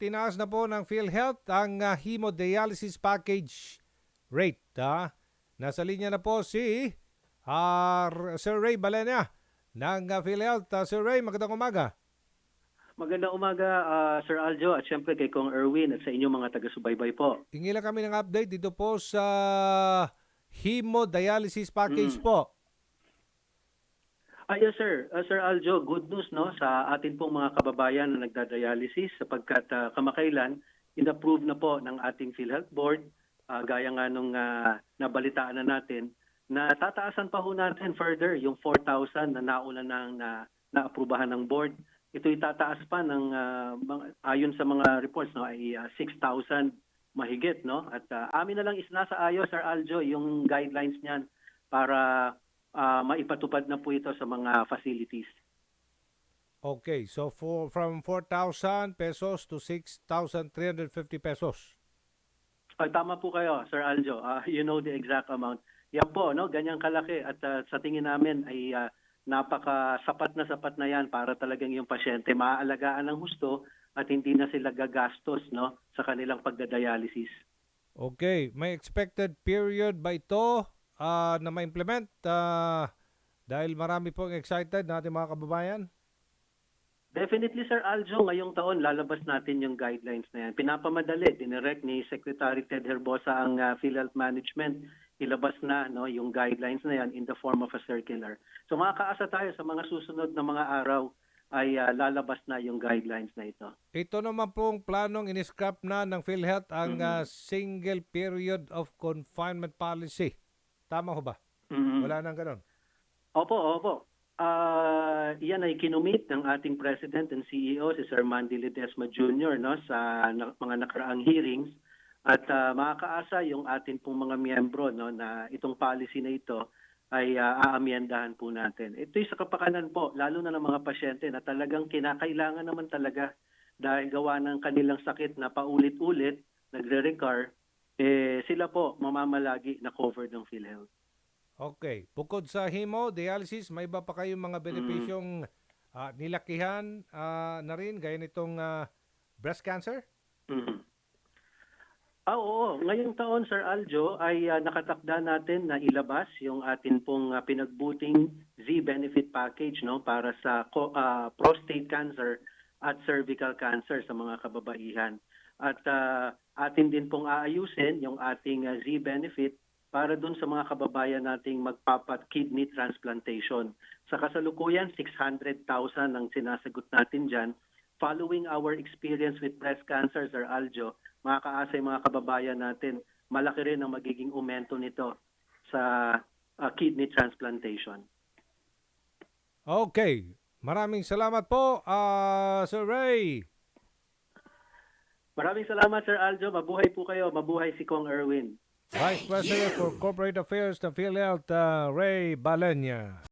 tinaas na po ng PhilHealth ang hemodialysis package rate. Nasa linya na po si Sir Ray Balenya ng PhilHealth. Sir Ray, magandang umaga. Magandang umaga, Sir Aljo, at syempre kay Kong Erwin at sa inyong mga taga-subaybay po. Hingi lang kami ng update dito po sa hemodialysis package Mm. po. Yes, sir. Sir Aljo, good news no sa atin pong mga kababayan na nagda-dialysis sapagkat kamakailan in-approve na po ng ating PhilHealth Board, gaya nga nung nabalitaan na natin, na tataasan pa ho natin further yung 4,000 na nauna nang na-aprubahan ng board. Ito'y tataas pa ng ayon sa mga reports no ay 6,000 mahigit no, at amin na lang nasa ayos, Sir Aljo, yung guidelines niyan para maipatupad na po ito sa mga facilities. Okay, so from 4,000 pesos to 6,350 pesos. Ay, tama po kayo, Sir Aljo. You know the exact amount. Yan po, no, ganyang kalaki at sa tingin namin ay napaka sapat na yan para talagang yung pasyente maaalagaan ng husto at hindi na sila gagastos no sa kanilang pagdadialysis. Okay, may expected period ba ito na ma-implement dahil marami pong excited na ating mga kababayan? Definitely, Sir Aljo, ngayong taon lalabas natin yung guidelines na yan. Pinapamadali, dinirect ni Secretary Ted Herbosa ang PhilHealth Management. Ilabas na no, yung guidelines na yan in the form of a circular. So makakaasa tayo sa mga susunod na mga araw ay lalabas na yung guidelines na ito. Ito naman pong planong in-scrap na ng PhilHealth ang single period of confinement policy. Tama ho ba? Wala nang ganon? Opo. Yan ay kinumit ng ating President and CEO, si Sir Mandy Ledesma Jr. no, sa mga nakaraang hearings. At makakaasa yung atin pong mga miyembro no, na itong policy na ito ay aamyendahan po natin. Ito'y sa kapakanan po, lalo na ng mga pasyente na talagang kinakailangan naman talaga dahil gawa ng kanilang sakit na paulit-ulit, nagre-recur, sila po mamamalagi na covered ng PhilHealth. Okay. Bukod sa hemodialysis, may iba pa kayong mga benepisyong nilakihan na rin, gaya nitong breast cancer? Oo. Ngayong taon, Sir Aljo, ay nakatakda natin na ilabas yung atin pong pinagbuting Z-benefit package no, para sa prostate cancer at cervical cancer sa mga kababaihan. At atin din pong aayusin yung ating Z-benefit para dun sa mga kababayan nating magpapa-kidney transplantation. Sa kasalukuyan, 600,000 ang sinasagot natin dyan. Following our experience with breast cancer, Sir Aljo, makakaasa yung mga kababayan natin, malaki rin ang magiging aumento nito sa kidney transplantation. Okay. Maraming salamat po, Sir Ray. Maraming salamat, Sir Aljo. Mabuhay po kayo. Mabuhay si Kong Erwin. Vice President for Corporate Affairs ng PhilHealth, Ray Balenya.